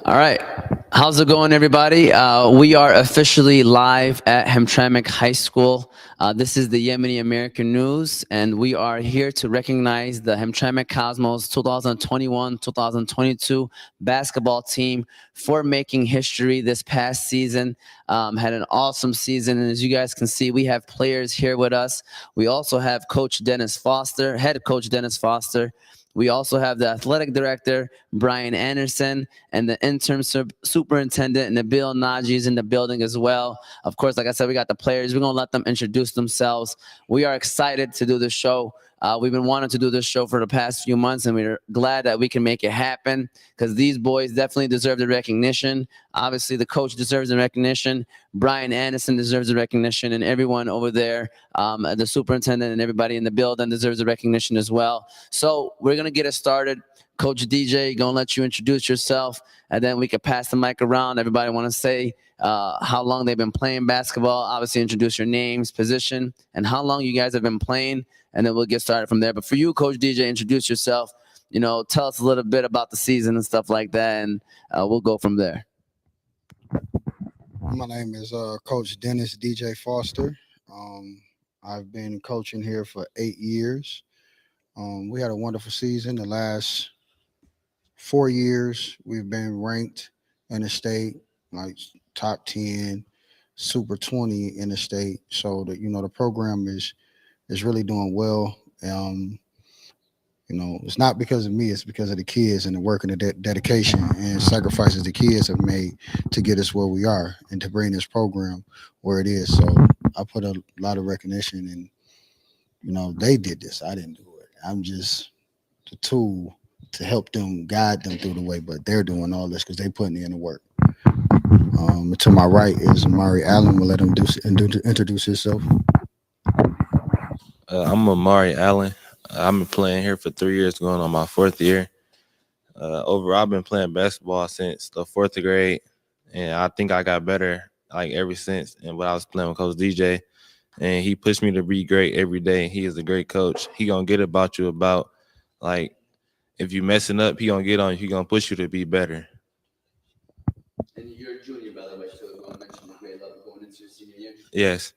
All right. How's it going, everybody? We are officially live at Hamtramck High School. This is the Yemeni American News, and we are here to recognize the Hamtramck Cosmos 2021-2022 basketball team for making history this past season. Had an awesome season, and as you guys can see, we have players here with us. We also have Coach Dennis Foster, Head Coach Dennis Foster. We also have the athletic director, Brian Anderson, and the interim superintendent, Nabil Naji, is in the building as well. Of course, like I said, we got the players. We're going to let them introduce themselves. We are excited to do this show. We've been wanting to do this show for the past few months, and we're glad that we can make it happen because these boys definitely deserve the recognition. Obviously, the coach deserves the recognition. Brian Anderson deserves the recognition, and everyone over there, the superintendent and everybody in the building deserves the recognition as well. So we're going to get it started. Coach DJ, going to let you introduce yourself, and then we can pass the mic around. Everybody want to say how long they've been playing basketball. Obviously, introduce your names, position, and how long you guys have been playing, and then we'll get started from there. But for you, Coach DJ, introduce yourself. You know, tell us a little bit about the season and stuff like that, and we'll go from there. My name is Coach Dennis DJ Foster. I've been coaching here for 8 years. We had a wonderful season. The last 4 years, we've been ranked in the state, like top 10, super 20 in the state. So the program is really doing well. It's not because of me, it's because of the kids and the work and the dedication and sacrifices the kids have made to get us where we are and to bring this program where it is. So I put a lot of recognition and, they did this. I didn't do it. I'm just the tool to help them, guide them through the way, but they're doing all this because they're putting in the work. To my right is Amari Allen. We'll let him introduce himself. I'm Amari Allen. I've been playing here for 3 years, going on my 4th year. Overall, I've been playing basketball since the 4th grade, and I think I got better like ever since. And when I was playing with Coach DJ, and he pushed me to be great every day. He is a great coach. He gonna get about you about like if you messing up, he gonna get on you. He gonna push you to be better. And you're a junior, by the way, so I want to mention the grade level going into your senior year. Yes.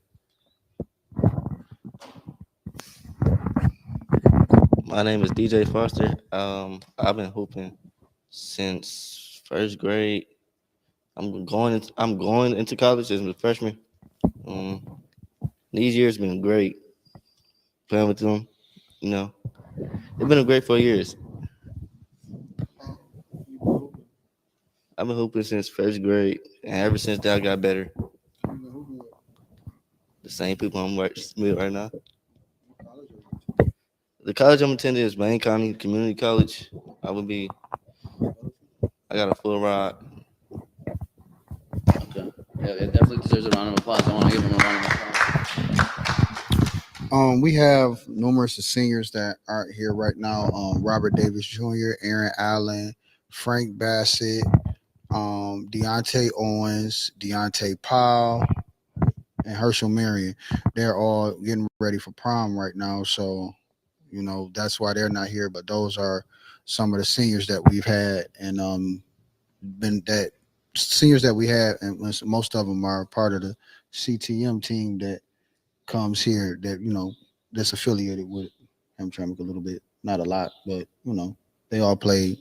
My name is DJ Foster. I've been hooping since 1st grade. I'm going into college as a freshman. These years been great playing with them. It's been a great 4 years. I've been hooping since 1st grade, and ever since that I got better. The same people I'm with right now. The college I'm attending is Wayne County Community College. I got a full ride. Okay. Yeah, it definitely deserves a round of applause. I want to give him a round of applause. We have numerous seniors that aren't here right now. Robert Davis Jr., Aaron Allen, Frank Bassett, Deontay Owens, Deontay Powell, and Herschel Marion. They're all getting ready for prom right now. So, that's why they're not here. But those are some of the seniors that we've had and seniors that we had, and most of them are part of the CTM team that comes here that, that's affiliated with Hamtramck a little bit. Not a lot, but, they all play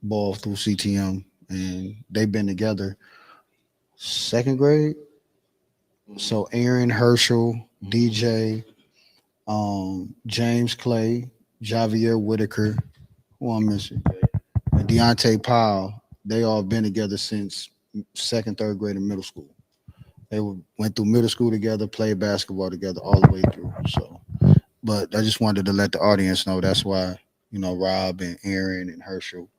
ball through CTM, and they've been together 2nd grade. So Aaron, Herschel, DJ, James Clay, Javier Whitaker, who I'm missing, and Deontay Powell, they all been together since 2nd, 3rd grade in middle school. They went through middle school together, played basketball together all the way through. So, but I just wanted to let the audience know that's why, Rob and Aaron and Herschel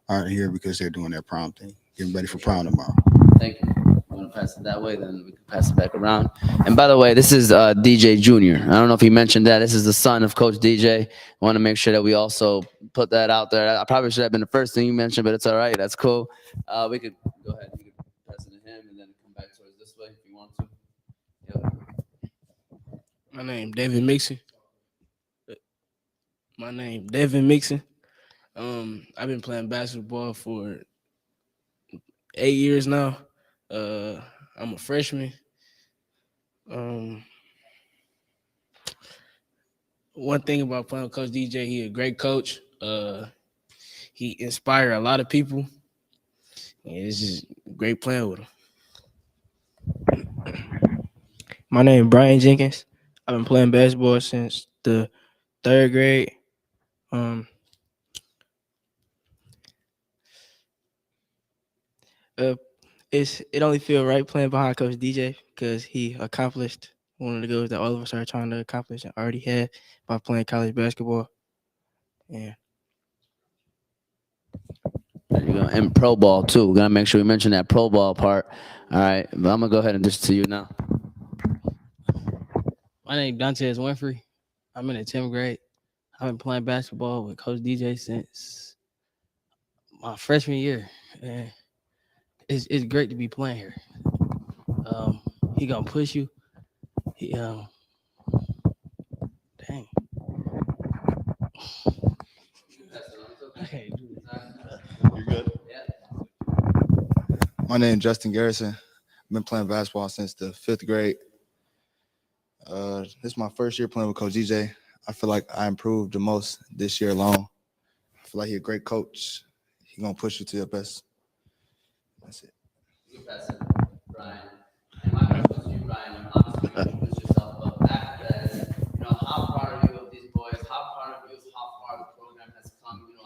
aren't here because they're doing their prom thing, getting ready for prom tomorrow. Thank you. Want to pass it that way, then we can pass it back around. And by the way, this is DJ Junior. I don't know if he mentioned that. This is the son of Coach DJ. I want to make sure that we also put that out there. I probably should have been the first thing you mentioned, but it's all right. That's cool. We could go ahead. You could pass it to him and then come back towards this way if you want to. Yep. My name Devin Mixon. My name Devin Mixon. I've been playing basketball for 8 years now. I'm a freshman. Um, One thing about playing with Coach DJ, he a great coach. He inspired a lot of people. And it's just great playing with him. My name is Brian Jenkins. I've been playing basketball since the 3rd grade. It only feel right playing behind Coach DJ because he accomplished one of the goals that all of us are trying to accomplish and already had by playing college basketball. Yeah. There you go. And pro ball too. We're gonna make sure we mention that pro ball part. All right, but I'm gonna go ahead and dish to you now. My name is Dantes Winfrey. I'm in the 10th grade. I've been playing basketball with Coach DJ since my freshman year. And it's great to be playing here. He gonna push you. He dang. Okay. You're good. My name is Justin Garrison. I've been playing basketball since the 5th grade. This is my first year playing with Coach DJ. I feel like I improved the most this year alone. I feel like he's a great coach. He's gonna push you to your best. That's it. You pass it, Brian. And my question to you, Brian, and obviously you introduce yourself, but after that is, how proud are you of these boys? How proud of you of how far the program has come? You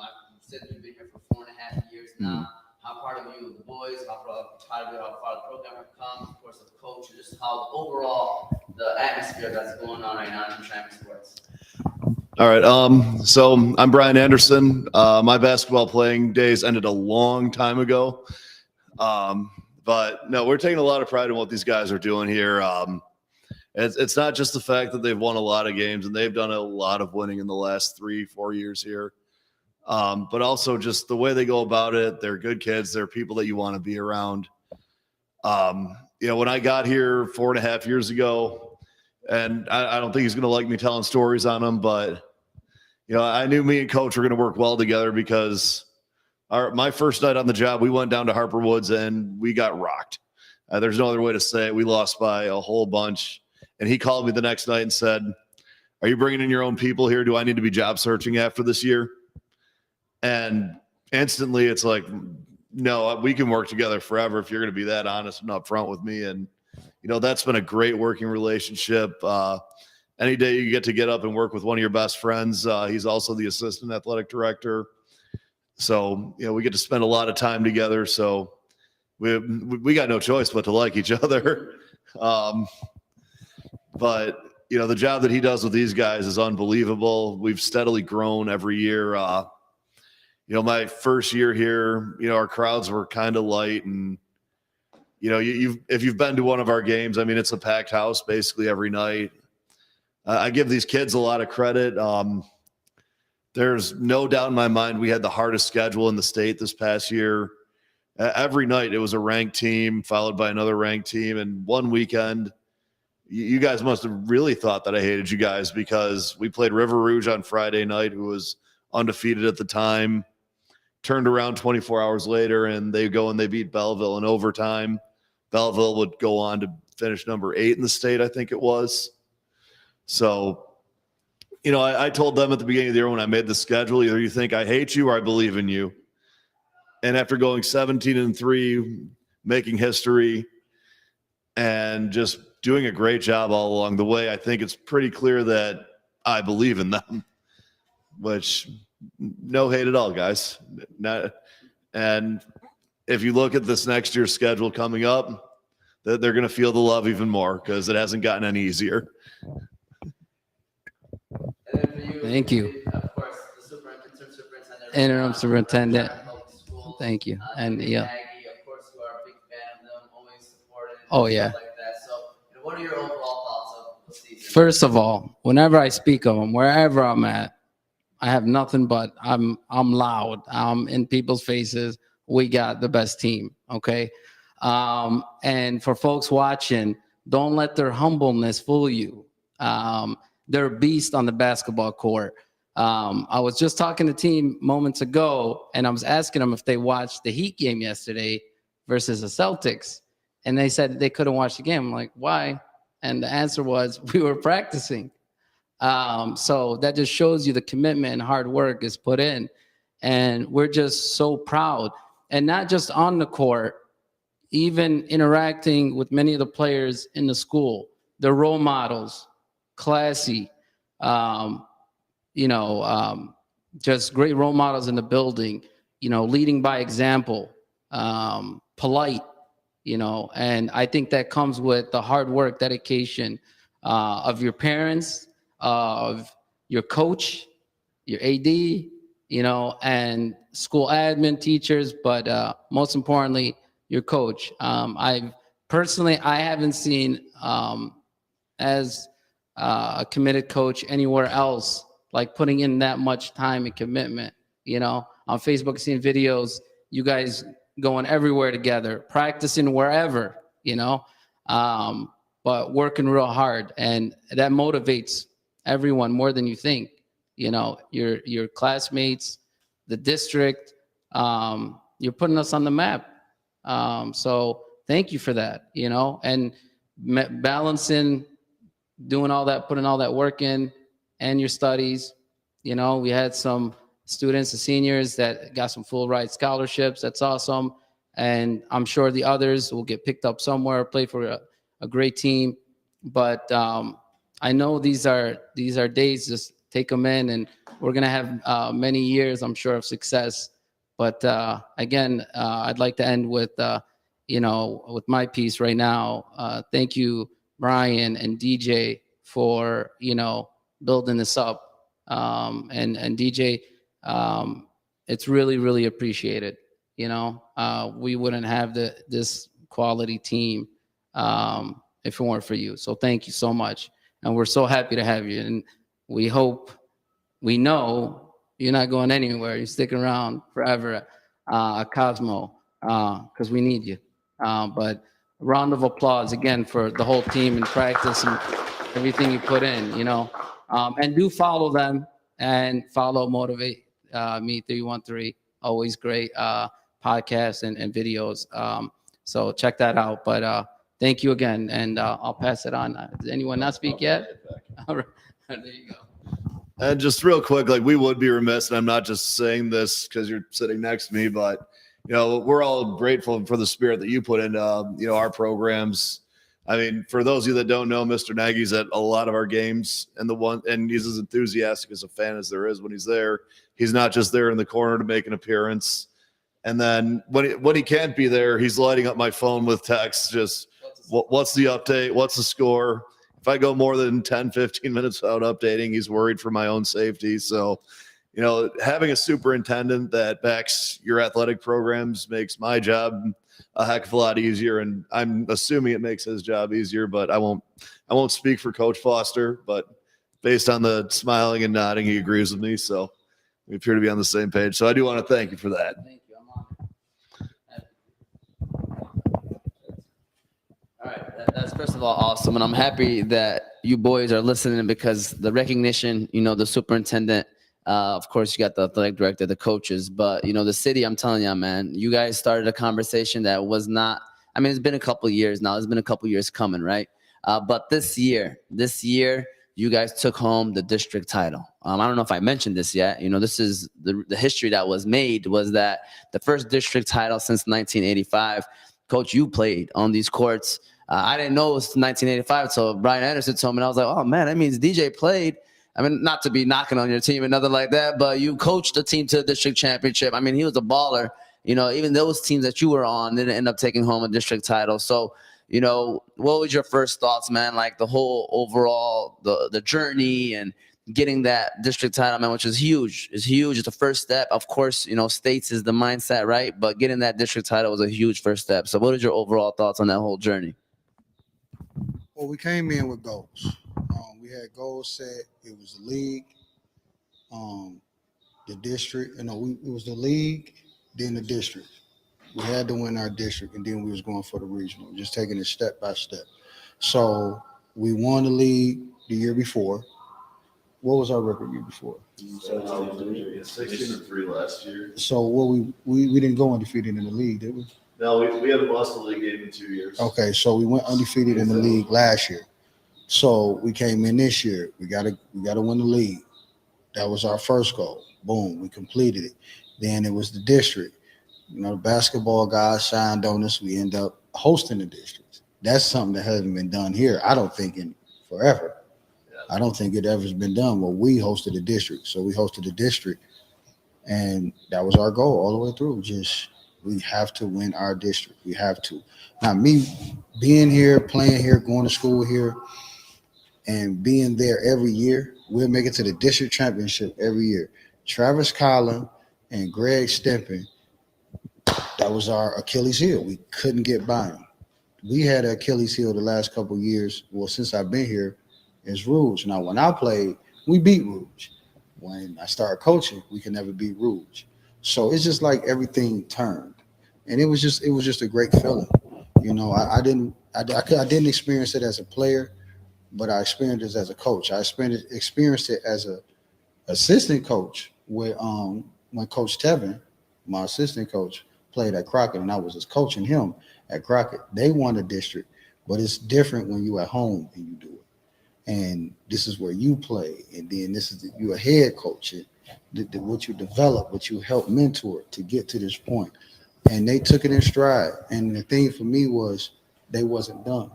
said you've been here for 4.5 years now. How proud of you of the boys? How proud of you how far the program has come? Of course, of the coach, and just how overall the atmosphere that's going on right now in Hamtramck sports. All right. So I'm Brian Anderson. My basketball playing days ended a long time ago. But no, we're taking a lot of pride in what these guys are doing here. It's not just the fact that they've won a lot of games, and they've done a lot of winning in the last 3-4 years here. But also just the way they go about it. They're good kids. They're people that you want to be around. When I got here 4.5 years ago, and I don't think he's going to like me telling stories on them, but I knew me and Coach were going to work well together because my first night on the job, we went down to Harper Woods and we got rocked. There's no other way to say it. We lost by a whole bunch. And he called me the next night and said, "Are you bringing in your own people here? Do I need to be job searching after this year?" And instantly it's like, no, we can work together forever if you're going to be that honest and upfront with me. And, that's been a great working relationship. Any day you get up and work with one of your best friends, he's also the assistant athletic director. So, we get to spend a lot of time together. So we got no choice but to like each other. But, the job that he does with these guys is unbelievable. We've steadily grown every year. My first year here, our crowds were kind of light, and if you've been to one of our games, I mean, it's a packed house basically every night. I give these kids a lot of credit. There's no doubt in my mind we had the hardest schedule in the state this past year. Every night it was a ranked team followed by another ranked team, and one weekend, you guys must have really thought that I hated you guys because we played River Rouge on Friday night, who was undefeated at the time. Turned around 24 hours later, and they go and they beat Belleville in overtime. Belleville would go on to finish number 8 in the state, I think it was. So, I told them at the beginning of the year when I made the schedule, either you think I hate you or I believe in you. And after going 17-3, making history, and just doing a great job all along the way, I think it's pretty clear that I believe in them, which – no hate at all, guys. And if you look at this next year's schedule coming up, they're going to feel the love even more because it hasn't gotten any easier. Thank you. Of course, the superintendent. Interim superintendent. Thank you. And Maggie, of course, you are a big fan of them, always supporting. Oh yeah. Like that. So, what are your overall thoughts of the season? First of all, whenever I speak of them, wherever I'm at, I have nothing but I'm loud. I'm in people's faces. We got the best team. Okay. And for folks watching, don't let their humbleness fool you. They're a beast on the basketball court. I was just talking to the team moments ago, and I was asking them if they watched the Heat game yesterday versus the Celtics, and they said they couldn't watch the game. I'm like, why? And the answer was, we were practicing. So that just shows you the commitment and hard work is put in. And we're just so proud. And not just on the court, even interacting with many of the players in the school. They're role models, classy, just great role models in the building, leading by example, polite, and I think that comes with the hard work, dedication of your parents, of your coach, your AD, and school admin, teachers, but most importantly, your coach. I haven't seen as a committed coach anywhere else, like putting in that much time and commitment. On Facebook, seeing videos, you guys going everywhere together, practicing wherever, but working real hard, and that motivates everyone more than you think. Your classmates, the district, you're putting us on the map. So thank you for that, and balancing, doing all that, putting all that work in, and your studies. We had some students and seniors that got some full ride scholarships. That's awesome. And I'm sure the others will get picked up somewhere, play for a great team. But I know these are days, just take them in, and we're going to have many years, I'm sure, of success. But again, I'd like to end with, with my piece right now. Thank you, Brian and DJ, for, building this up. And DJ, it's really, really appreciated. We wouldn't have this quality team if it weren't for you. So thank you so much. And we're so happy to have you. And we know you're not going anywhere. You're sticking around forever at Cosmo, because we need you. But a round of applause again for the whole team and practice and everything you put in, and do follow them and follow Motivate Me 313. Always great podcasts and videos. So check that out. But thank you again. And I'll pass it on. Does anyone not speak yet? All right. There you go. And just real quick, we would be remiss, and I'm not just saying this because you're sitting next to me, but we're all grateful for the spirit that you put into our programs. I mean, for those of you that don't know, Mr. Nagy's at a lot of our games, and he's as enthusiastic as a fan as there is when he's there. He's not just there in the corner to make an appearance. And then when he can't be there, he's lighting up my phone with texts, just what's the update? What's the score? If I go more than 10, 15 minutes without updating, he's worried for my own safety. So, having a superintendent that backs your athletic programs makes my job a heck of a lot easier. And I'm assuming it makes his job easier, but I won't speak for Coach Foster, but based on the smiling and nodding, he agrees with me. So we appear to be on the same page. So I do want to thank you for that. Thank you. I'm honored. All right. That's first of all awesome. And I'm happy that you boys are listening, because the recognition, the superintendent, of course, you got the athletic director, the coaches, but, the city, I'm telling you, man, you guys started a conversation that was not, it's been a couple of years now. It's been a couple of years coming, right? But this year, you guys took home the district title. I don't know if I mentioned this yet. This is the history that was made, was that the first district title since 1985. Coach, you played on these courts. I didn't know it was 1985 so Brian Anderson told me, and I was like, oh, man, that means DJ played. Not to be knocking on your team and nothing like that, but you coached the team to the district championship. He was a baller. Even those teams that you were on didn't end up taking home a district title. So, what was your first thoughts, man? Like the whole overall, the journey and getting that district title, man, which is huge. It's huge. It's the first step. Of course, states is the mindset, right? But getting that district title was a huge first step. So what is your overall thoughts on that whole journey? Well, we came in with goals. We had goals set. It was the league, the district. It was the league, then the district. We had to win our district, and then we was going for the regional, just taking it step by step. So we won the league, the year before. What was our record year before? 16-3 last year. So what we didn't go undefeated in the league, did we? No, we haven't lost the league game in 2 years. Okay, so we went undefeated in the league last year. So we came in this year. We gotta win the league. That was our first goal. Boom, we completed it. Then it was the district. The basketball guys signed on us. We end up hosting the districts. That's something that hasn't been done here, I don't think, in forever. I don't think it ever's been done where we hosted the district. So we hosted the district, and that was our goal all the way through. Just we have to win our district. We have to. Now, me being here, playing here, going to school here, and being there every year, we'll make it to the district championship every year. Travis Collin and Greg Stempin, that was our Achilles heel. We couldn't get by him. We had an Achilles heel the last couple of years. Well, since I've been here, is Rouge. Now, when I played, we beat Rouge. When I started coaching, we could never beat Rouge. So it's just like everything turned, and it was just a great feeling. I didn't experience it as a player, but I experienced it as a coach. I experienced it as a assistant coach when Coach Tevin, my assistant coach, played at Crockett, and I was just coaching him at Crockett. They won the district, but it's different when you at home and you do it. And this is where you play, and then you a head coach. What you develop, what you help mentor to get to this point, and they took it in stride. And the thing for me was they wasn't done.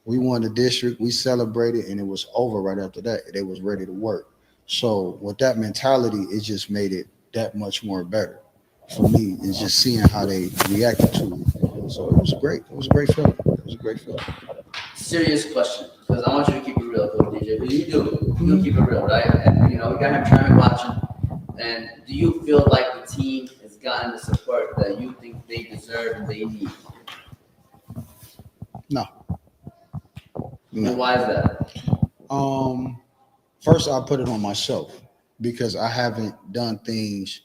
We won the district, we celebrated, and it was over right after that. They was ready to work. So with that mentality, it just made it that much more better for me. Is just seeing how they reacted to it. So it was great. It was a great feeling. It was a great feeling. Serious question, because I want you to keep it real, Coach DJ. Because you do. You're going to keep it real, right? And, we got Hamtramck watching. And do you feel like the team has gotten the support that you think they deserve and they need? No. And why is that? First, I'll put it on myself because I haven't done things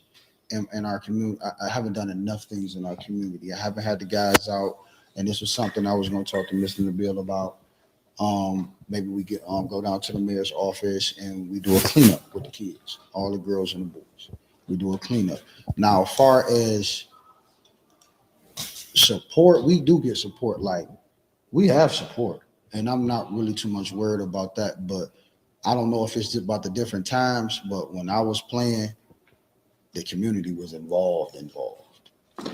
in our community. I haven't done enough things in our community. I haven't had the guys out, and this was something I was going to talk to Mr. Nabil about. Maybe we get go down to the mayor's office and we do a cleanup with the kids, all the girls and the boys. We do a cleanup. Now, as far as support, we do get support. Like, we have support, and I'm not really too much worried about that. But I don't know if it's just about the different times. But when I was playing, the community was involved.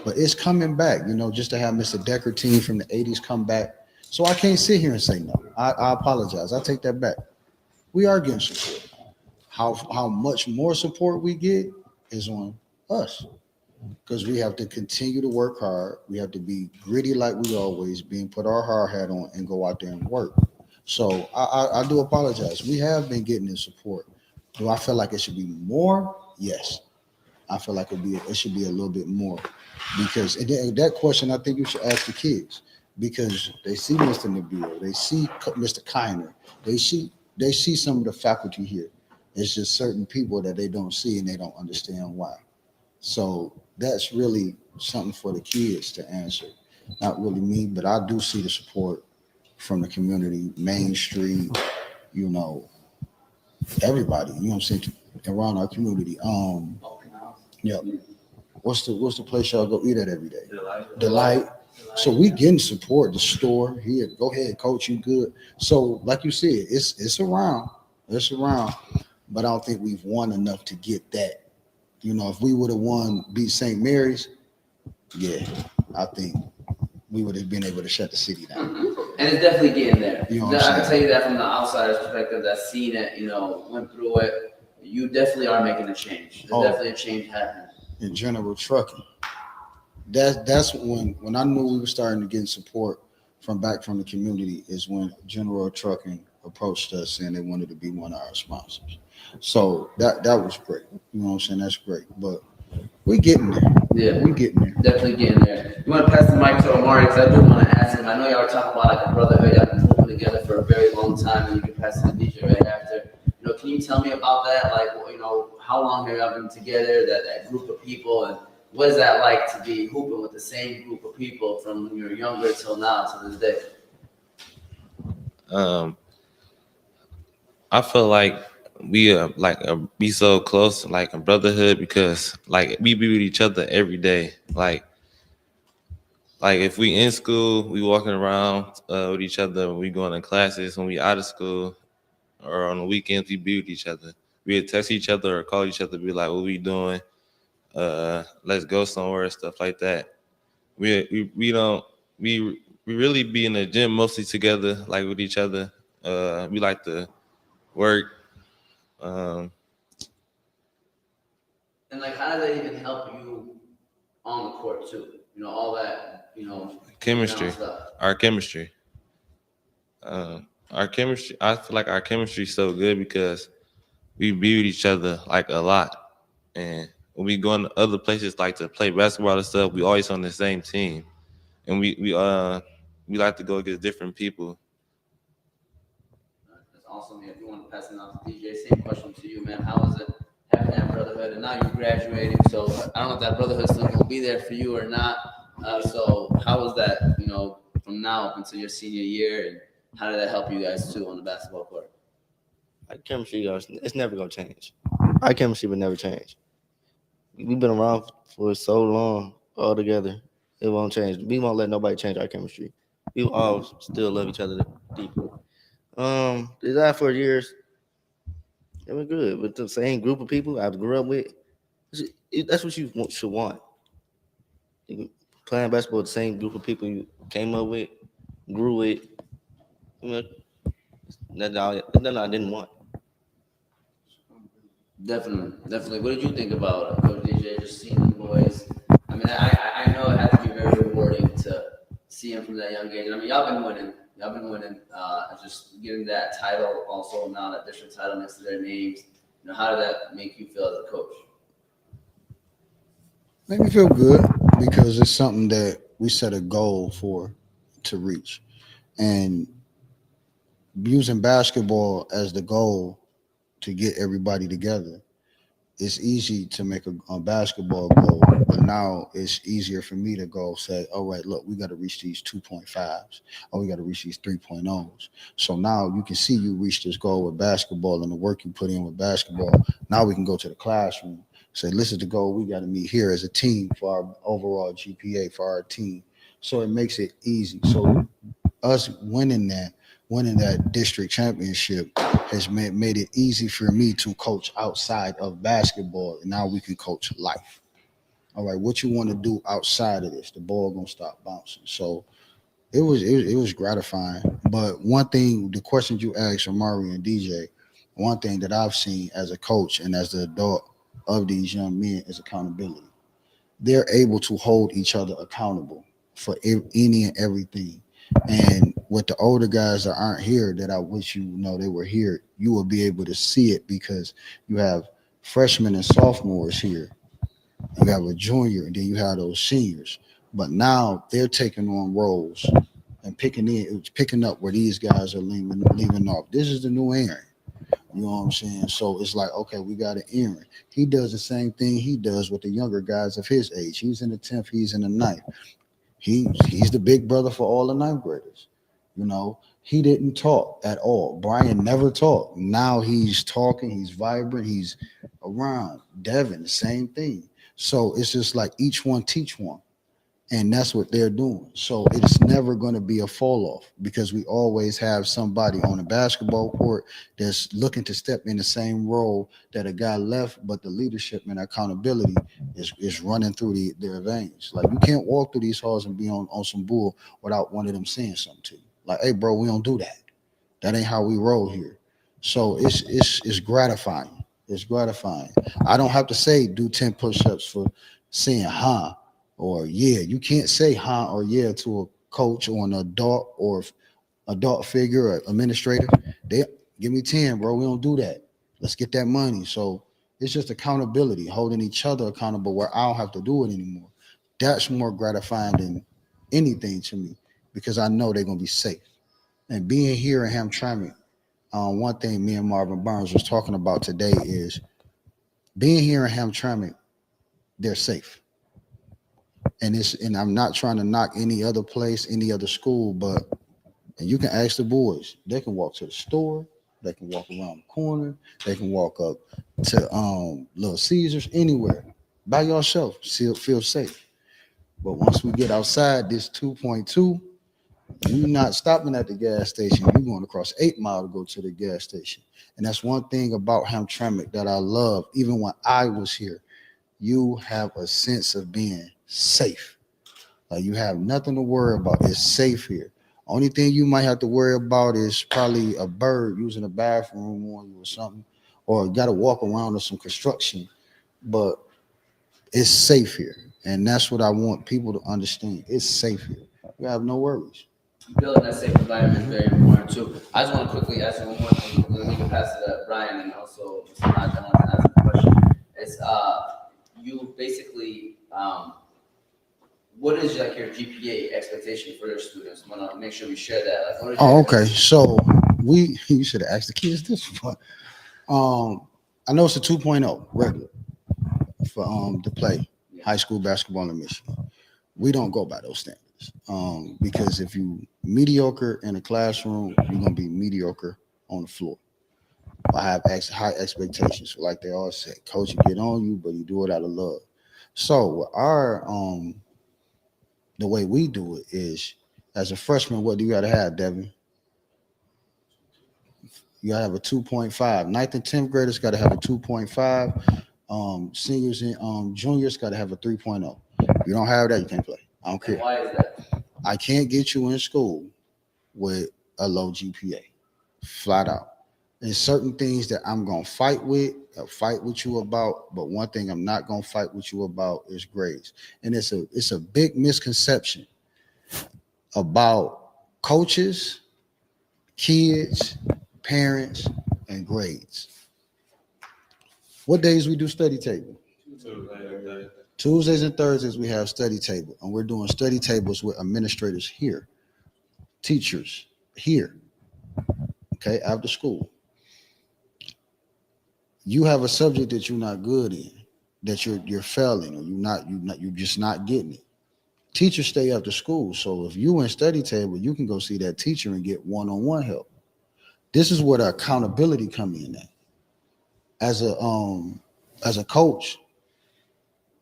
But it's coming back, just to have Mr. Decker team from the 80s come back. So I can't sit here and say no. I apologize. I take that back. We are getting support. How much more support we get is on us, because we have to continue to work hard. We have to be gritty like we always been, put our hard hat on and go out there and work. So I do apologize. We have been getting the support. Do I feel like it should be more? Yes. I feel like it should be a little bit more, because that question I think you should ask the kids, because they see Mr. Nabil, they see Mr. Kiner, they see some of the faculty here. It's just certain people that they don't see and they don't understand why. So that's really something for the kids to answer. Not really me, but I do see the support from the community, Main Street, everybody, I'm saying, around our community. Yeah. What's the place y'all go eat at every day? Delight. So we getting support. The store here. Go ahead, coach. You good? So like you said, it's around. It's around. But I don't think we've won enough to get that. If we would have beat St. Mary's, yeah, I think we would have been able to shut the city down. And it's definitely getting there. I can tell you that from the outsider's perspective, that's seen it, went through it. You definitely are making a change. There's definitely a change happening. In general trucking. That's when I knew we were starting to get support from the community, is when General Trucking approached us saying they wanted to be one of our sponsors. So that was great. You know what I'm saying? That's great. But we're getting there. Yeah, we're getting there. Definitely getting there. You want to pass the mic to Omari, because I do want to ask him. I know y'all were talking about like a brotherhood. Y'all been moving together for a very long time, and you can pass it to DJ right after. Can you tell me about that? Like, how long have y'all been together? That group of people, and what is that like to be hooping with the same group of people from when you were younger till now to this day? I feel like we be so close, like a brotherhood, because like we be with each other every day. Like if we in school, we walking around with each other. When we going to classes. When we out of school or on the weekends, we be with each other. We would text each other or call each other, be like, "What we doing? Let's go somewhere," stuff like that. We don't we really be in the gym mostly together, like with each other. We like to work. Um, And like, how does that even help you on the court too? You know, all that, chemistry, stuff. our chemistry. Our chemistry. I feel like our chemistry is so good because we be with each other like a lot, and when we go to other places like to play basketball and stuff, we always on the same team, and we like to go against different people. That's awesome, man. If you want to pass it on to DJ, same question to you, man. How is it having that brotherhood? And now you're graduating, so I don't know if that brotherhood's still gonna be there for you or not. So how was that, from now up until your senior year, and how did that help you guys too on the basketball court? Our chemistry, it's never gonna change. Our chemistry will never change. We've been around for so long all together. It won't change. We won't let nobody change our chemistry. We all still love each other deeply. These last 4 years, it was good with the same group of people I grew up with. That's what you should want. Playing basketball with the same group of people you came up with, grew with. You know, that's all I didn't want. Definitely. What did you think about Coach DJ? Just seeing the boys. I mean, I know it had to be very rewarding to see him from that young age. And I mean, y'all been winning. Just getting that title, also now that district title next to their names. How did that make you feel as a coach? Make me feel good because it's something that we set a goal for to reach. And using basketball as the goal to get everybody together, it's easy to make a basketball goal, but now it's easier for me to go say, all right, look, we got to reach these 2.5s, or we got to reach these 3.0s. So now you can see you reach this goal with basketball and the work you put in with basketball. Now we can go to the classroom, say, this is the goal we got to meet here as a team for our overall GPA for our team. So it makes it easy. So us winning that district championship has made it easy for me to coach outside of basketball. And now we can coach life. All right, what you want to do outside of this? The ball gonna stop bouncing. So it was gratifying. But one thing, the questions you asked Amari and DJ, one thing that I've seen as a coach and as the adult of these young men is accountability. They're able to hold each other accountable for any and everything. And with the older guys that aren't here, that I wish they were here, you will be able to see it because you have freshmen and sophomores here. You have a junior, and then you have those seniors. But now they're taking on roles and picking up where these guys are leaving off. This is the new Aaron. You know what I'm saying? So it's like, okay, we got an Aaron. He does the same thing he does with the younger guys of his age. He's in the 10th, he's in the 9th. He's the big brother for all the 9th graders. He didn't talk at all. Brian never talked. Now he's talking, he's vibrant, he's around. Devin, the same thing. So it's just like each one teach one. And that's what they're doing. So it's never going to be a fall off because we always have somebody on the basketball court that's looking to step in the same role that a guy left, but the leadership and accountability is running through their veins. Like you can't walk through these halls and be on some bull without one of them saying something to you. Like, hey, bro, we don't do that. That ain't how we roll here. So it's gratifying. It's gratifying. I don't have to say do 10 push-ups for saying or yeah. You can't say or yeah to a coach or an adult or adult figure or administrator. They give me 10, bro. We don't do that. Let's get that money. So it's just accountability, holding each other accountable where I don't have to do it anymore. That's more gratifying than anything to me because I know they're gonna be safe. And being here in Hamtramck, one thing me and Marvin Burns was talking about today is being here in Hamtramck, they're safe. And I'm not trying to knock any other place, any other school, and you can ask the boys. They can walk to the store, They can walk around the corner. They can walk up to Little Caesars, anywhere by yourself. Still feel safe. But once we get outside this 2.2, you're not stopping at the gas station. You're going across 8 Mile to go to the gas station. And that's one thing about Hamtramck that I love. Even when I was here, you have a sense of being safe. Like you have nothing to worry about. It's safe here. Only thing you might have to worry about is probably a bird using a bathroom on you or something, or got to walk around or some construction. But it's safe here, and that's what I want people to understand. It's safe here. You have no worries. Building that safe environment is very important too. I just want to quickly ask you one more thing. Then we can pass it to Brian and also Mr. Hodge. I want to ask a question. It's you basically what is like your GPA expectation for your students? I want to make sure we share that. Like, what is your Okay. So you should have asked the kids this, but I know it's a 2.0 regular for to play high school basketball in Michigan. We don't go by those standards because if you mediocre in a classroom, you're gonna be mediocre on the floor. I have high expectations. Like they all say, coach will get on you, but you do it out of love. So with our the way we do it is as a freshman, what do you gotta have, Devin? You gotta have a 2.5. Ninth and 10th graders gotta have a 2.5. Seniors and juniors gotta have a 3.0. If you don't have that, you can't play. I don't care. why is that? I can't get you in school with a low GPA, flat out. There's certain things that I'm gonna fight with you about, but one thing I'm not gonna fight with you about is grades. And it's a big misconception about coaches, kids, parents, and grades. What days we do study table? Tuesdays and Thursdays we have study table, and we're doing study tables with administrators here, teachers here. Okay, after school. You have a subject that you're not good in, that you're failing, or you're just not getting it. Teachers stay after school, so if you in study table, you can go see that teacher and get one-on-one help. This is where the accountability come in at. As a coach,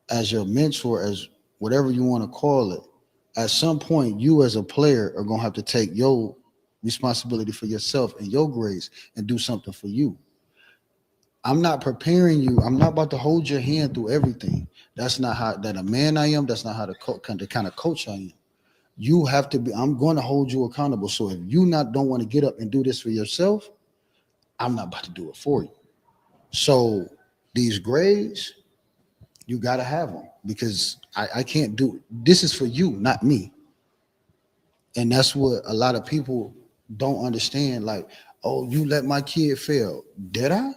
as your mentor, as whatever you want to call it, at some point you as a player are gonna have to take your responsibility for yourself and your grades and do something for you. I'm not preparing you. I'm not about to hold your hand through everything. That's not how that a man I am. That's not how the kind of coach I am. You have to be. I'm going to hold you accountable. So if you don't want to get up and do this for yourself, I'm not about to do it for you. So these grades, you got to have them because I can't do it. This is for you, not me. And that's what a lot of people don't understand. Like, oh, you let my kid fail. Did I?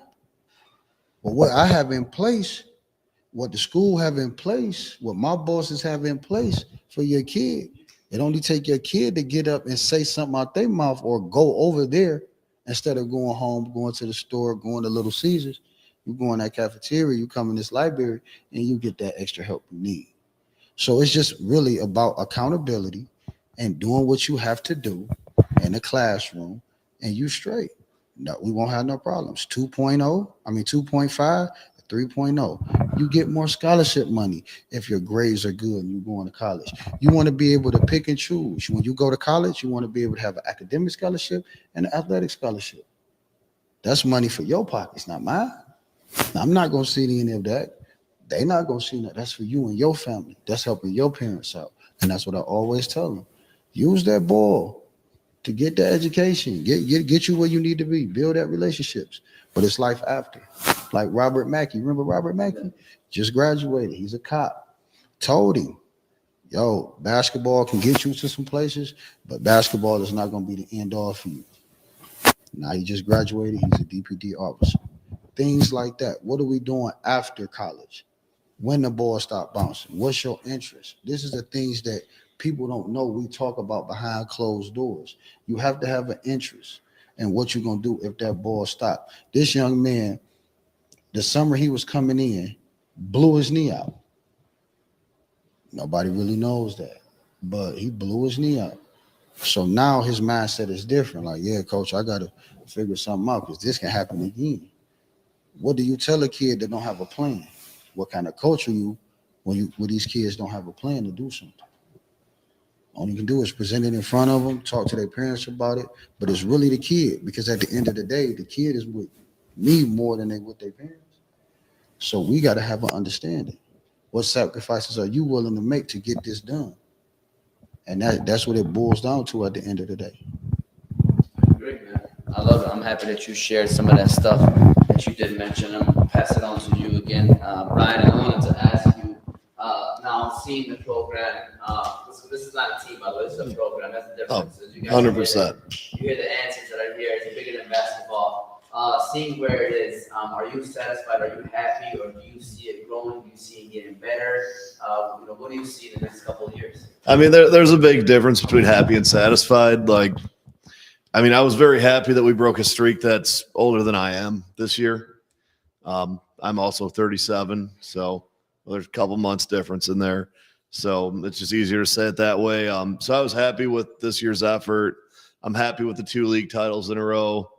But what I have in place, what the school have in place, what my bosses have in place for your kid, it only take your kid to get up and say something out their mouth or go over there instead of going home, going to the store, going to Little Caesars. You go in that cafeteria, you come in this library, and you get that extra help you need. So it's just really about accountability and doing what you have to do in the classroom, and you straight. No, we won't have no problems. 2.0, 2.5, 3.0. You get more scholarship money if your grades are good and you're going to college. You want to be able to pick and choose. When you go to college, you want to be able to have an academic scholarship and an athletic scholarship. That's money for your pockets, not mine. Now, I'm not going to see any of that. They're not going to see that. That's for you and your family. That's helping your parents out. And that's what I always tell them. Use that ball to get the education, get you where you need to be, build that relationships. But it's life after. Like Robert Mackey. Remember Robert Mackey? Just graduated. He's a cop. Told him, yo, basketball can get you to some places, but basketball is not going to be the end all for you. Now he just graduated. He's a DPD officer. Things like that. What are we doing after college? When the ball stop bouncing? What's your interest? This is the things that people don't know. We talk about behind closed doors. You have to have an interest in what you're going to do if that ball stops. This young man, the summer he was coming in, blew his knee out. Nobody really knows that, but he blew his knee out. So now his mindset is different. Like, yeah, coach, I got to figure something out because this can happen again. What do you tell a kid that don't have a plan? What kind of coach are you when these kids don't have a plan to do something? All you can do is present it in front of them, talk to their parents about it, but it's really the kid because at the end of the day, the kid is with me more than they with their parents. So we got to have an understanding. What sacrifices are you willing to make to get this done? And that's what it boils down to at the end of the day. Great, man. I love it. I'm happy that you shared some of that stuff that you did mention. I'm gonna pass it on to you again, Brian. And I wanted to ask you, now seeing the program, this is not a team, by the way, this is a program. That's the difference. You guys 100%. You hear the answers that are here. It's bigger than basketball. Seeing where it is, are you satisfied? Are you happy, or do you see it growing? Do you see it getting better? What do you see in the next couple of years? I mean, there's a big difference between happy and satisfied. Like, I mean, I was very happy that we broke a streak that's older than I am this year. I'm also 37, so there's a couple months difference in there. So it's just easier to say it that way. So I was happy with this year's effort. I'm happy with the 2 league titles in a row.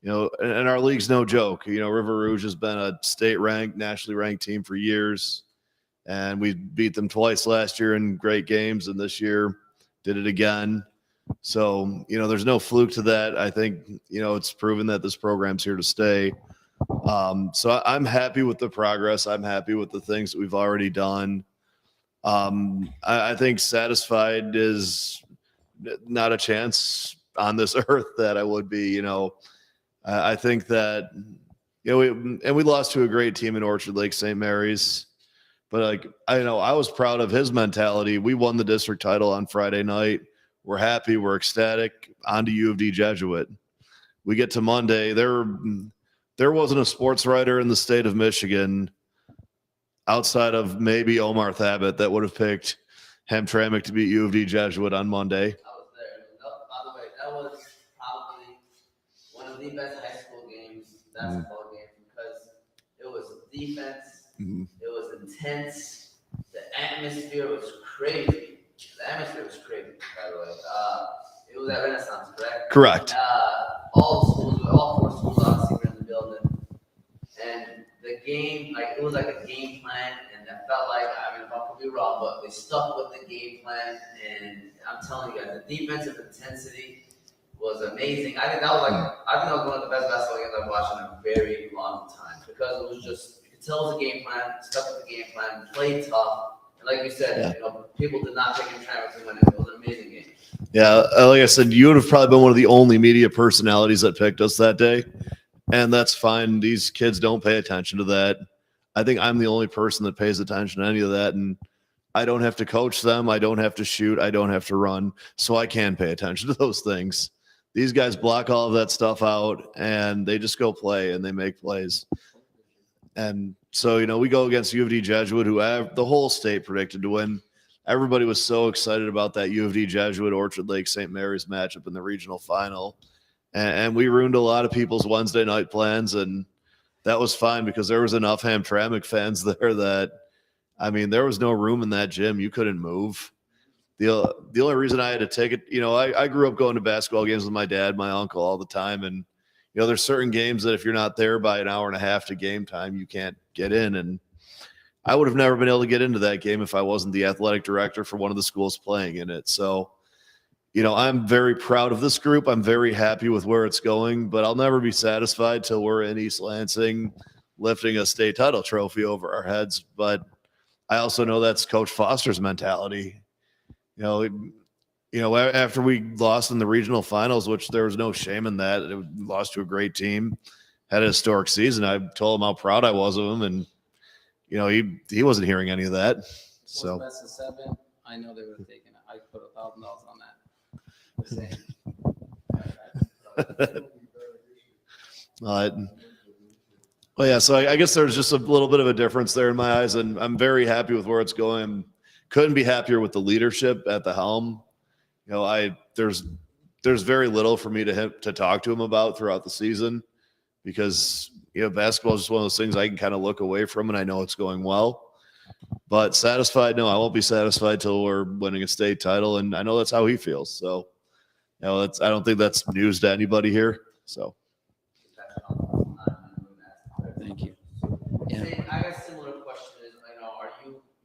And our league's no joke. River Rouge has been a state-ranked, nationally ranked team for years, and we beat them twice last year in great games, and this year did it again. So, there's no fluke to that. I think, it's proven that this program's here to stay. So I'm happy with the progress. I'm happy with the things that we've already done. I think satisfied is not a chance on this earth that I would be. I think that, we lost to a great team in Orchard Lake St. Mary's, but I was proud of his mentality. We won the district title on Friday night. We're happy. We're ecstatic. On to U of D Jesuit. We get to Monday. There wasn't a sports writer in the state of Michigan outside of maybe Omar Thabit that would have picked Hamtramck to beat U of D Jesuit on Monday. I was there. By the way, that was probably one of the best high school basketball games, because it was defense, it was intense, the atmosphere was crazy. By the way. It was at Renaissance, correct? Correct. All 4 schools obviously were in the building. And the game, it was like a game plan, and I felt like, if I could be wrong, but they stuck with the game plan. And I'm telling you guys, the defensive intensity was amazing. I think that was one of the best basketball games I've watched in a very long time, because it was just, you could tell it was a game plan, stuck with the game plan, played tough. And like you said, people did not pick Hamtramck to win it. It was an amazing game. Yeah, like I said, you would have probably been one of the only media personalities that picked us that day, and that's fine. These kids don't pay attention to that. I think I'm the only person that pays attention to any of that, and I don't have to coach them. I don't have to shoot. I don't have to run, so I can pay attention to those things. These guys block all of that stuff out, and they just go play, and they make plays. And so, we go against U of D Jesuit, who the whole state predicted to win. Everybody was so excited about that U of D Jesuit Orchard Lake St. Mary's matchup in the regional final. And we ruined a lot of people's Wednesday night plans. And that was fine, because there was enough Hamtramck fans there that, there was no room in that gym. You couldn't move. The only reason I had to take it, I grew up going to basketball games with my dad, my uncle all the time. And, there's certain games that if you're not there by an hour and a half to game time, you can't get in. And I would have never been able to get into that game if I wasn't the athletic director for one of the schools playing in it. So, I'm very proud of this group. I'm very happy with where it's going, but I'll never be satisfied till we're in East Lansing lifting a state title trophy over our heads. But I also know that's Coach Foster's mentality. After we lost in the regional finals, which there was no shame in that, it lost to a great team, had a historic season. I told him how proud I was of him, and he wasn't hearing any of that. So Best of 7. I know they would have taken it. I put $1,000 on that. Well, yeah. So I guess there's just a little bit of a difference there in my eyes, and I'm very happy with where it's going. Couldn't be happier with the leadership at the helm. There's very little for me to talk to him about throughout the season, because basketball is just one of those things I can kind of look away from, and I know it's going well. But satisfied, no, I won't be satisfied till we're winning a state title, and I know that's how he feels. So I don't think that's news to anybody here. So Thank you. Yeah. I got a similar question. Is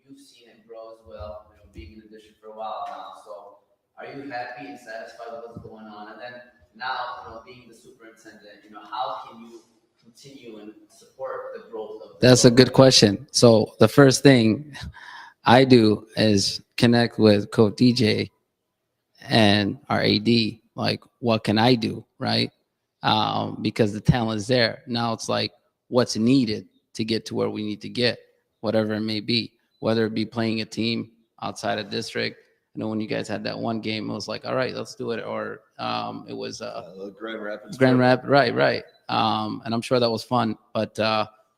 you've seen it grow as well, being in the district for a while now. So are you happy and satisfied with what's going on? And then now, being the superintendent, how can you continue and support the growth of the That's a good question. So the first thing I do is connect with Coach DJ and our AD. Like, what can I do, right? Because the talent is there. Now it's like, what's needed to get to where we need to get, whatever it may be, whether it be playing a team outside of district. I know when you guys had that one game, it was like, all right, let's do it. Or it was Grand Rapids. right. And I'm sure that was fun, but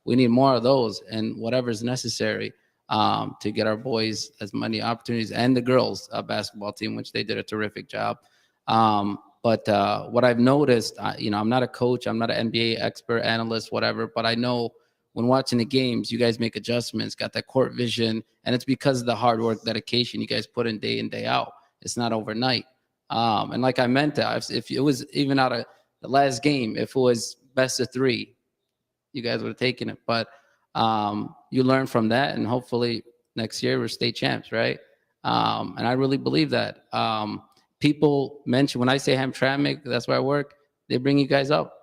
we need more of those and whatever's necessary to get our boys as many opportunities, and the girls basketball team, which they did a terrific job. But what I've noticed, I'm not a coach, I'm not an NBA expert, analyst, whatever, but I know when watching the games, you guys make adjustments, got that court vision, and it's because of the hard work, dedication you guys put in day out. It's not overnight. And like I meant that, if it was even out of the last game, if it was best of 3, you guys would have taken it. But you learn from that, and hopefully next year we're state champs, right? And I really believe that. People mention, when I say Hamtramck, that's where I work, they bring you guys up.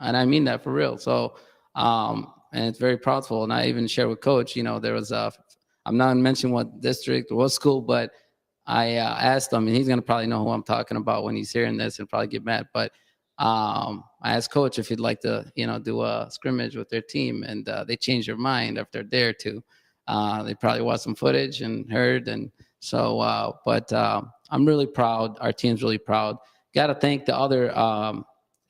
And I mean that for real. So, and it's very proudful. And I even share with Coach, there was I'm not going to mention what district or what school, but I asked him, and he's going to probably know who I'm talking about when he's hearing this and probably get mad. But I asked Coach if he'd like to, do a scrimmage with their team, and they changed their mind if they're there to. They probably watched some footage and heard, and so. But I'm really proud. Our team's really proud. Got to thank the other,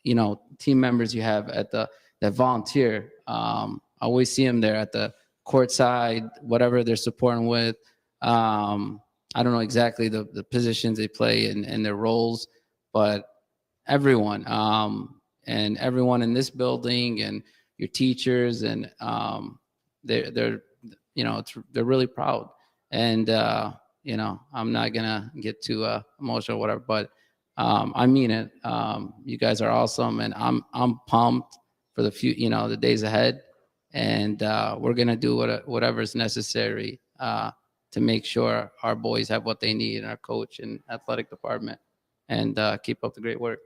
team members you have at that volunteer. I always see them there at the court side, whatever they're supporting with. I don't know exactly the positions they play and their roles, but everyone and everyone in this building and your teachers, and they're really proud. And I'm not gonna get too emotional or whatever, but I mean it. You guys are awesome, and I'm pumped for the days ahead, and we're gonna do whatever's necessary to make sure our boys have what they need, and our coach and athletic department, and keep up the great work.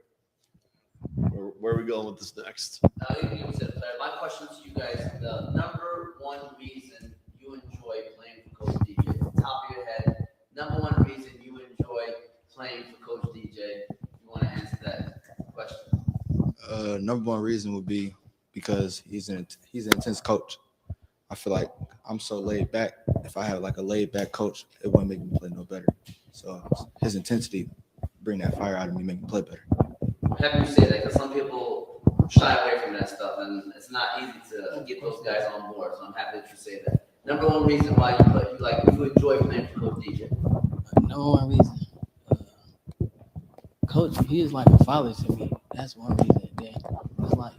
Where are we going with this next? My question to you guys: the number one reason you enjoy playing for Coach DJ, top of your head, number one reason you enjoy playing for Coach DJ. You want to answer that question? Number one reason would be because he's an intense coach. I feel like I'm so laid back. If I had like a laid back coach, it wouldn't make me play no better. So his intensity bring that fire out of me, make me play better. I'm happy you say that, because some people shy away from that stuff, and it's not easy to get those guys on board. So I'm happy that you say that. Number one reason why you enjoy playing for Coach DJ. Number one reason, Coach, he is like a father to me. That's one reason. Then it's like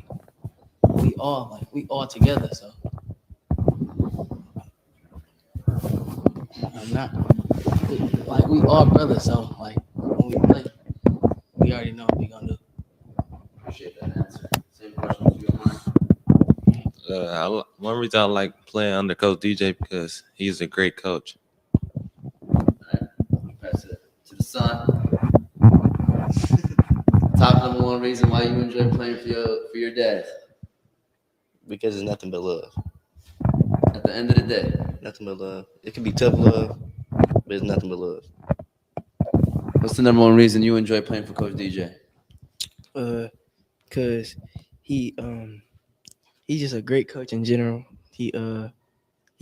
we all together. So I'm not like we all brothers. So like when we play, we already know what we gonna do. Appreciate that answer. Same question to you, Mike. One reason I like playing under Coach DJ because he's a great coach. All right, pass it to the son. Top number one reason why you enjoy playing for your dad. Because it's nothing but love. At the end of the day, Nothing but love. It can be tough love, but it's nothing but love. what's the number one reason you enjoy playing for Coach DJ? Cause he's just a great coach in general. He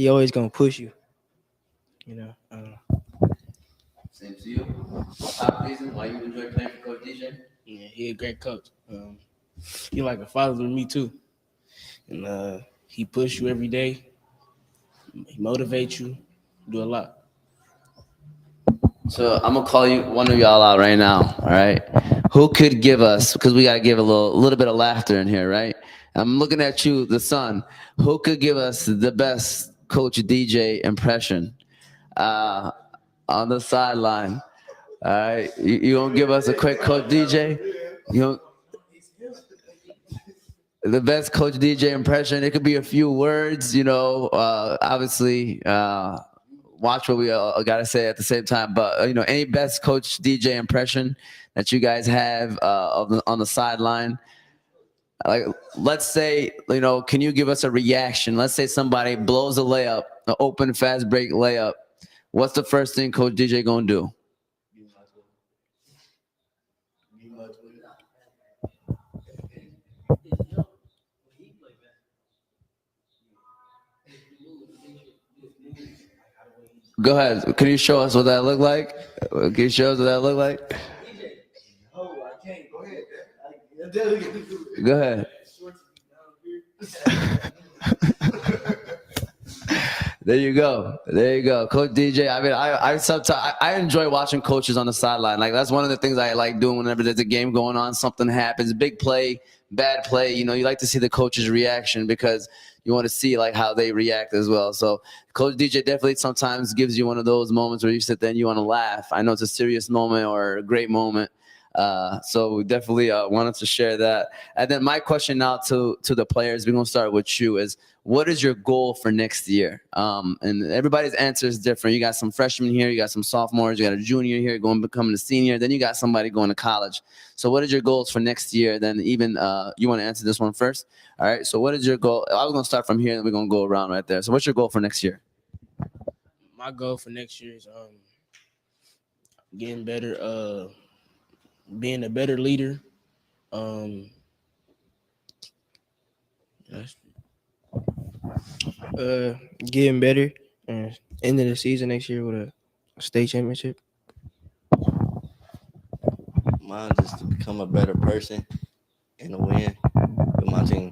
always gonna push you. Same to you. Top reason why you enjoy playing for Coach DJ? Yeah, he a great coach. He like a father to me too, and he push you every day. He motivates you, do a lot. So I'm gonna call one of y'all out right now. All right, who could give us? Because we gotta give a little bit of laughter in here, right? I'm looking at you, the son. Who could give us the best Coach DJ impression on the sideline? All right, you gonna give us a quick Coach DJ? You know, the best Coach DJ impression. It could be a few words. Obviously, watch what we gotta say at the same time. But any best Coach DJ impression that you guys have on the sideline. Like, let's say, can you give us a reaction? Let's say somebody blows a layup, an open fast break layup. What's the first thing Coach DJ gonna do? Go ahead. Can you show us what that look like? Can you show us what that look like? Go ahead. There you go. Coach DJ. I mean, I sometimes I enjoy watching coaches on the sideline. Like, that's one of the things I like doing whenever there's a game going on, something happens, big play, bad play. You like to see the coach's reaction because you want to see like how they react as well. So Coach DJ definitely sometimes gives you one of those moments where you sit there and you want to laugh. I know it's a serious moment or a great moment. So we definitely wanted to share that. And then my question now to the players, we're going to start with you, is what is your goal for next year? And everybody's answer is different. You got some freshmen here, you got some sophomores, you got a junior here going becoming a senior, then you got somebody going to college. So what is your goals for next year? Then even you want to answer this one first? All right. So what is your goal? I was going to start from here and we're going to go around right there. So what's your goal for next year? My goal for next year is getting better, being a better leader. Getting better and end of the season next year with a state championship. Mine just to become a better person and to win with my team.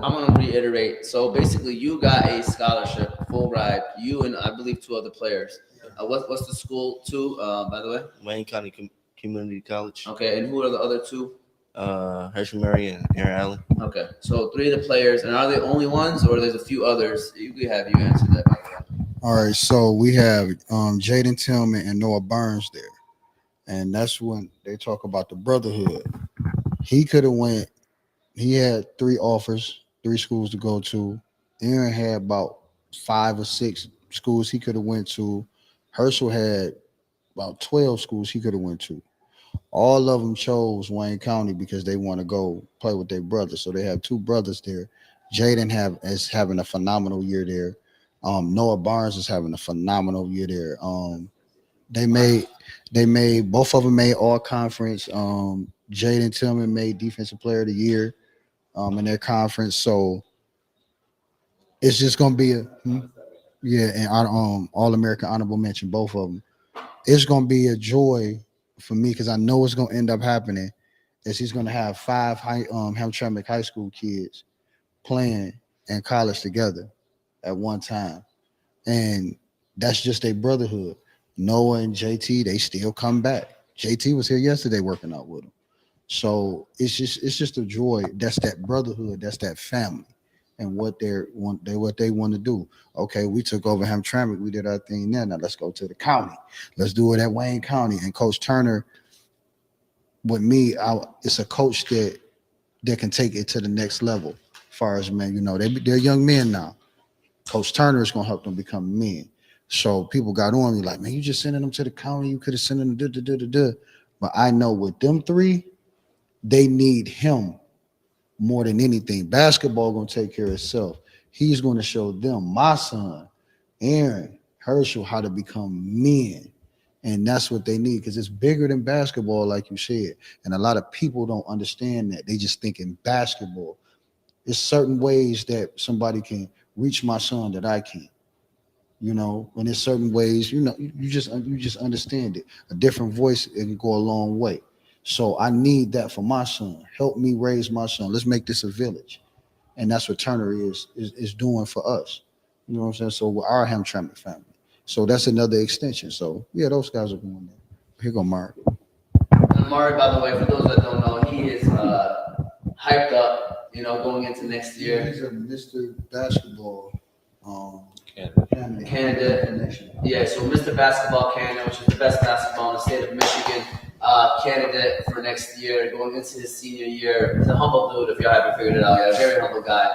I'm going to reiterate. So basically, you got a scholarship, full ride. You and I believe two other players. What's the school too, by the way? Wayne County Community College. Okay, and who are the other two? Hershey Murray and Aaron Allen. Okay, so three of the players, and are they the only ones, or there's a few others? You could have you answer that. All right, so we have Jaden Tillman and Noah Burns there, and that's when they talk about the brotherhood. He could have went. He had 3 offers, 3 schools to go to. Aaron had about 5 or 6 schools he could have went to. Herschel had about 12 schools he could have went to. All of them chose Wayne County because they want to go play with their brothers. So they have 2 brothers there. Jaden is having a phenomenal year there. Noah Barnes is having a phenomenal year there. They made both of them made all conference. Jaden Tillman made defensive player of the year in their conference. So it's just gonna be and all American honorable mention, both of them. It's gonna be a joy for me because I know what's gonna end up happening is he's gonna have 5 Hamtramck high school kids playing in college together at one time, and that's just a brotherhood. Noah and JT, they still come back. JT was here yesterday working out with him. So it's just a joy. That's that brotherhood. That's that family, and what they want to do. Okay, we took over Hamtramck. We did our thing there. Now let's go to the county. Let's do it at Wayne County. And Coach Turner, with me, it's a coach that can take it to the next level. As far as men, they're young men now. Coach Turner is gonna help them become men. So people got on me like, man, you just sending them to the county. You could have sent them But I know with them 3, they need him more than anything. Basketball gonna take care of itself. He's going to show them, my son, Aaron, Herschel, how to become men. And that's what they need because it's bigger than basketball, like you said. And a lot of people don't understand that. They just think in basketball. There's certain ways that somebody can reach my son that I can. And there's certain ways, you just understand it. A different voice, it can go a long way. So I need that for my son. Help me raise my son. Let's make this a village. And that's what Turner is doing for us. You know what I'm saying? So we're our Hamtramck family. So that's another extension. So yeah, those guys are going there. Here go Mark. Mari, by the way, for those that don't know, he is hyped up, going into next year. He's a Mr. Basketball. Candidate. Yeah, so Mr. Basketball Canada, which is the best basketball in the state of Michigan, candidate for next year, going into his senior year. He's a humble dude, if y'all haven't figured it out yet, a very humble guy.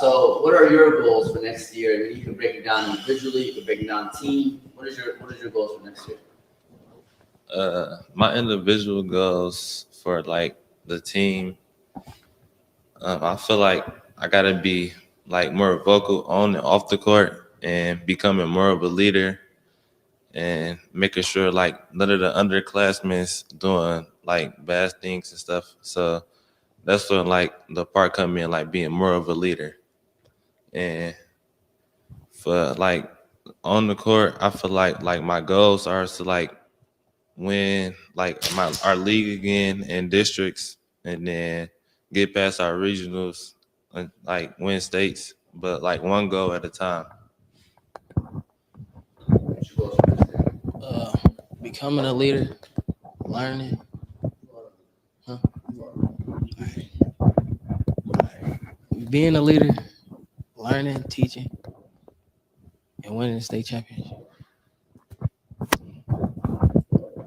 So what are your goals for next year? I mean, you can break it down individually, you can break it down team. What is your goals for next year? My individual goals for like the team, I feel like I gotta be like more vocal on and off the court and becoming more of a leader and making sure like none of the underclassmen doing like bad things and stuff. So that's where like the part come in, like being more of a leader. And for like on the court, I feel like my goals are to like win like our league again in districts, and then get past our regionals and like win states, but like one goal at a time. Becoming a leader, learning. Being a leader, learning, teaching, and winning the state championship.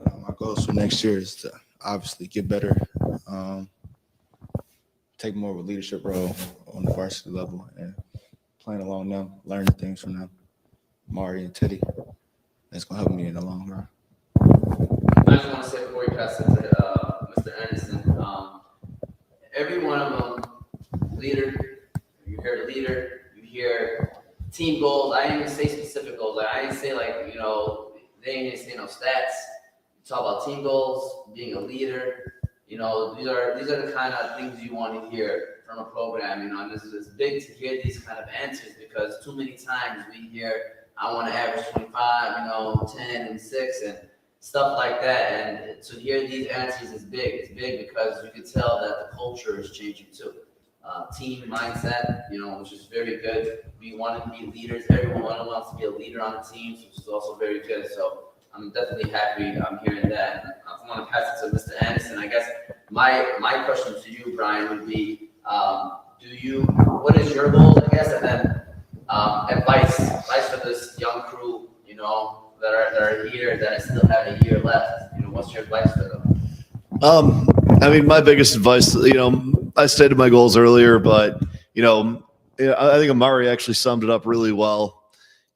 My goals for next year is to obviously get better, take more of a leadership role on the varsity level, and playing along them, learning things from them, Mari and Teddy. That's gonna help me in the long run. I just want to say before we pass it to Mr. Anderson, every one of them, leader, you hear leader, you hear team goals. I didn't even say specific goals. I didn't say like, you know, they ain't even say no stats. You talk about team goals, being a leader. You know, these are the kind of things you want to hear from a program. You know, and it's big to hear these kind of answers, because too many times we hear, I want to average 25, you know, 10 and 6 and stuff like that. And to hear these answers is big. It's big because you can tell that the culture is changing too. Team mindset, you know, which is very good. We want to be leaders. Everyone wants to be a leader on the team, which is also very good. So I'm definitely happy I'm hearing that. I want to pass it to Mr. Anderson. I guess my question to you, Brian, would be, what is your goal, I guess, and then advice for this young crew, you know, that are here, that still have a year left. You know, what's your advice for them? I mean, my biggest advice, you know, I stated my goals earlier, but, you know, I think Amari actually summed it up really well.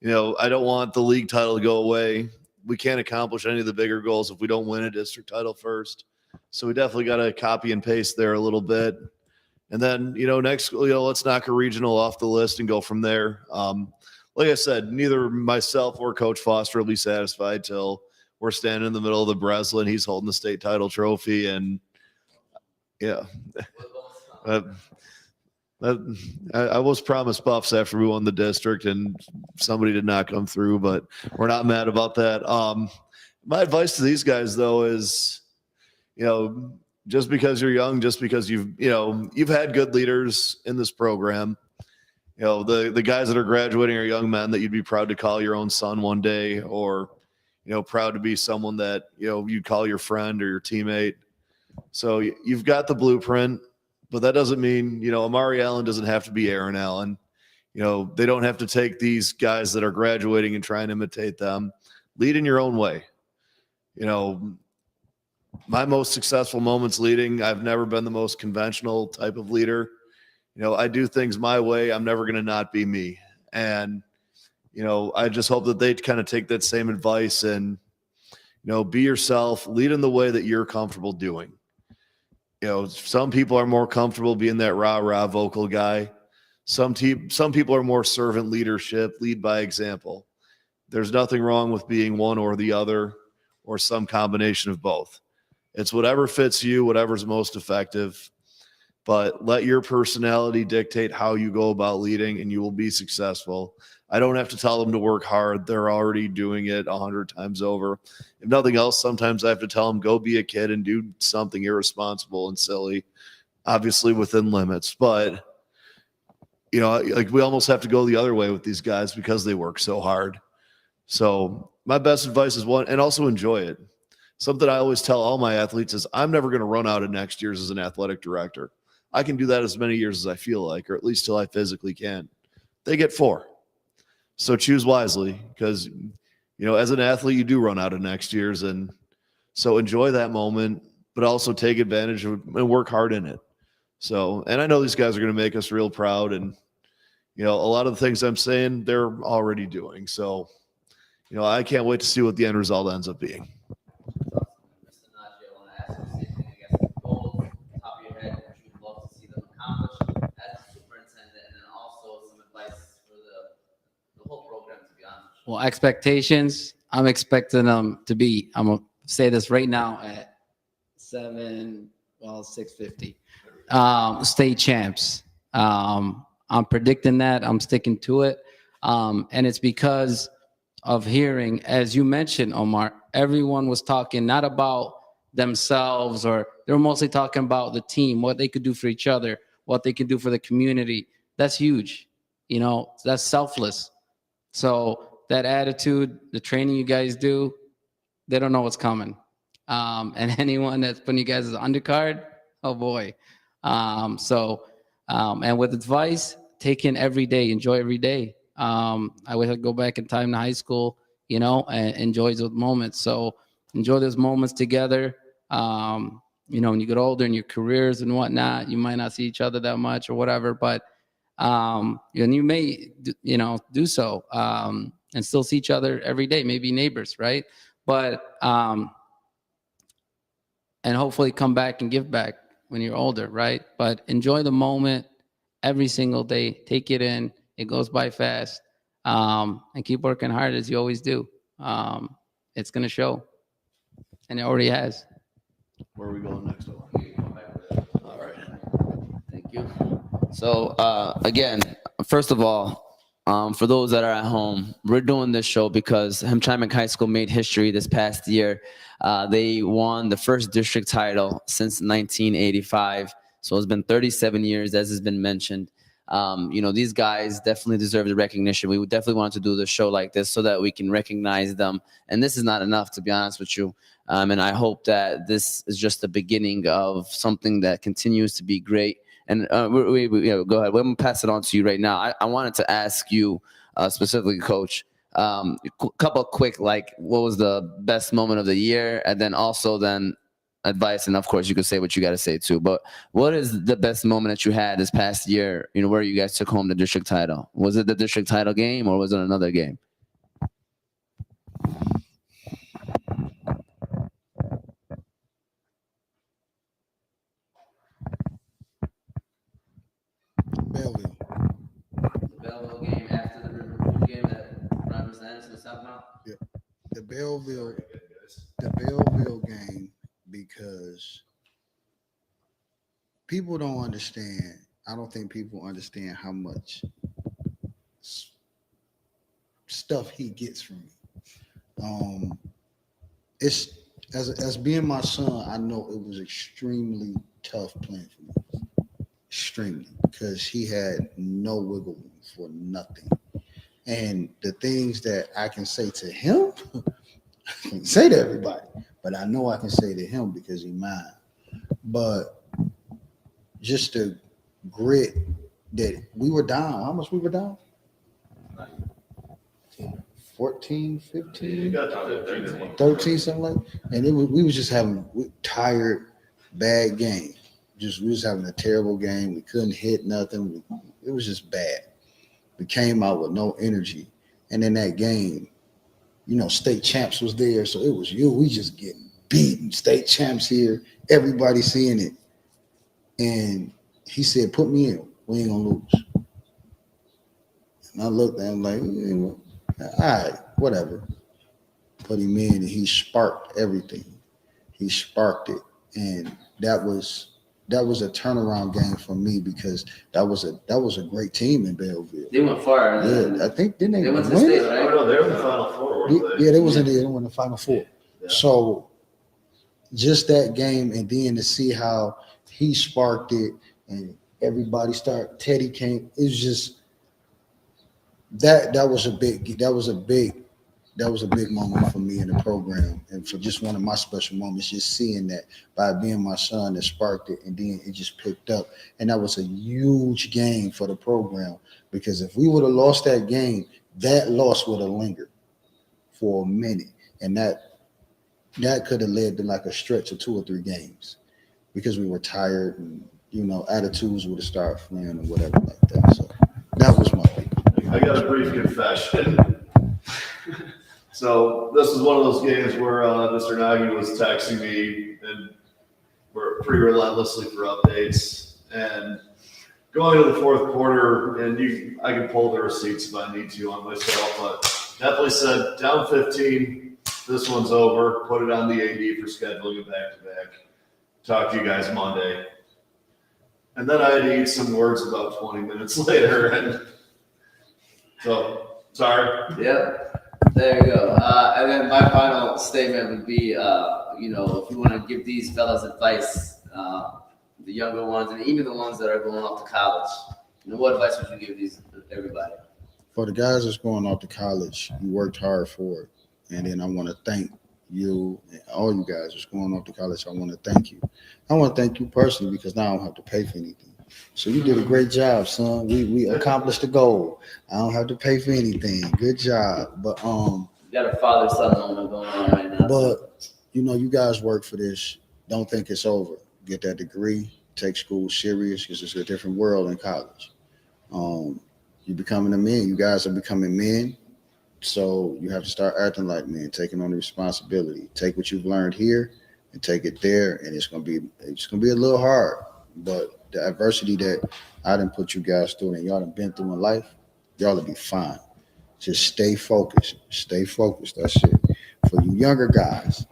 You know, I don't want the league title to go away. We can't accomplish any of the bigger goals if we don't win a district title first. So we definitely got to copy and paste there a little bit. And then, you know, next, you know, let's knock a regional off the list and go from there. Like I said, neither myself or Coach Foster will be satisfied till we're standing in the middle of the Breslin. He's holding the state title trophy, and yeah, I was promised buffs after we won the district, and somebody did not come through, but we're not mad about that. My advice to these guys, though, is, you know, just because you're young, just because you've had good leaders in this program. You know, the guys that are graduating are young men that you'd be proud to call your own son one day, or, you know, proud to be someone that, you know, you'd call your friend or your teammate. So you've got the blueprint, but that doesn't mean, you know, Amari Allen doesn't have to be Aaron Allen. You know, they don't have to take these guys that are graduating and try and imitate them. Lead in your own way. You know, my most successful moments leading, I've never been the most conventional type of leader. You know, I do things my way. I'm never going to not be me. And, you know, I just hope that they kind of take that same advice and, you know, be yourself, lead in the way that you're comfortable doing. You know, some people are more comfortable being that rah-rah vocal guy. Some people are more servant leadership, lead by example. There's nothing wrong with being one or the other, or some combination of both. It's whatever fits you, whatever's most effective. But let your personality dictate how you go about leading, and you will be successful. I don't have to tell them to work hard. They're already doing it 100 times over. If nothing else, sometimes I have to tell them, go be a kid and do something irresponsible and silly, obviously within limits. But, you know, like, we almost have to go the other way with these guys because they work so hard. So my best advice is one, and also enjoy it. Something I always tell all my athletes is, I'm never going to run out of next year's as an athletic director. I can do that as many years as I feel like, or at least till I physically can. They get 4. So choose wisely, because, as an athlete, you do run out of next year's. And so enjoy that moment, but also take advantage of and work hard in it. So, and I know these guys are going to make us real proud. And, a lot of the things I'm saying, they're already doing. So, I can't wait to see what the end result ends up being. Mr. Najee, I want to ask you the same thing. I guess goals, top of your head, what you would love to see them accomplish as a superintendent, and then also some advice for the whole program, to be honest. Well, expectations, I'm expecting them to be, I'm going to say this right now at 650. State champs. I'm predicting that. I'm sticking to it. And it's because of hearing, as you mentioned, Omar, everyone was talking not about themselves, or they were mostly talking about the team, what they could do for each other, what they could do for the community. That's huge. That's selfless. So that attitude, the training you guys do, they don't know what's coming. And anyone that's putting you guys as an undercard, oh boy. And with advice, take in every day, enjoy every day. I wish I could go back in time to high school, and enjoy those moments. So enjoy those moments together. When you get older in your careers and whatnot, you might not see each other that much or whatever, but and you may, do so and still see each other every day, maybe neighbors, right? But and hopefully come back and give back when you're older, right? But enjoy the moment every single day. Take it in. It goes by fast. And keep working hard as you always do. It's going to show. And it already has. Where are we going next? All right. Thank you. So, again, first of all, for those that are at home, we're doing this show because Hamtramck High School made history this past year. They won the first district title since 1985. So it's been 37 years, as has been mentioned. These guys definitely deserve the recognition. We would definitely want to do the show like this so that we can recognize them. And this is not enough, to be honest with you. And I hope that this is just the beginning of something that continues to be great. And go ahead. We're going to pass it on to you right now. I wanted to ask you specifically, Coach, a couple of quick, what was the best moment of the year? And then also advice. And of course, you could say what you got to say too. But what is the best moment that you had this past year, where you guys took home the district title? Was it the district title game or was it another game? Belleville. The Belleville game after the River Rouge game that Rogers Anderson was talking about? Yeah. The Belleville game, because people don't understand. I don't think people understand how much stuff he gets from me. It's as being my son, I know it was extremely tough playing for me. Extremely, because he had no wiggle room for nothing. And the things that I can say to him, I can say to everybody, but I know I can say to him because he's mine. But just the grit that we were down. How much we were down? 14, 15, 13, something like that. And we was just having tired, bad game. We was having a terrible game. We couldn't hit nothing. It was just bad. We came out with no energy. And in that game, state champs was there. So it was we just getting beaten. State champs here. Everybody seeing it. And he said, put me in. We ain't gonna lose. And I looked at him like, all right, whatever. Put him in, and he sparked everything. He sparked it. And that was a turnaround game for me, because that was a great team in Belleville. They went far. Yeah, I think didn't they went to win? state, right? Oh, no, they were in the Final Four. Yeah, they won the Final Four. Yeah. So just that game, and then to see how he sparked it, and everybody started. Teddy came. It was just that was a big moment for me in the program, and for just one of my special moments, just seeing that by being my son that sparked it, and then it just picked up. And that was a huge game for the program, because if we would have lost that game, that loss would have lingered for a minute, and that could have led to like a stretch of 2 or 3 games because we were tired and attitudes would have started flaring or whatever like that. So that was my thing. I got a brief confession. So this is one of those games where Mr. Nagy was texting me and we're pretty relentlessly for updates. And going to the fourth quarter, and I can pull the receipts if I need to on myself, but definitely said down 15. This one's over. Put it on the AD for scheduling a back-to-back. Talk to you guys Monday. And then I had to eat some words about 20 minutes later. And so, sorry. Yep. There you go. And then my final statement would be, if you want to give these fellas advice, the younger ones and even the ones that are going off to college, what advice would you give everybody? For the guys that's going off to college, you worked hard for it. And then I want to thank you and all you guys that's going off to college. I want to thank you. I want to thank you personally because now I don't have to pay for anything. So you did a great job, son. We accomplished the goal. I don't have to pay for anything. Good job. But you got a father-son moment going on right now. But you guys work for this. Don't think it's over. Get that degree. Take school serious because it's a different world in college. You're becoming a man. You guys are becoming men. So you have to start acting like men, taking on the responsibility. Take what you've learned here and take it there, and it's gonna be a little hard. But the adversity that I done put you guys through and y'all done been through in life, y'all will be fine. Just stay focused. Stay focused. That's it. For you younger guys,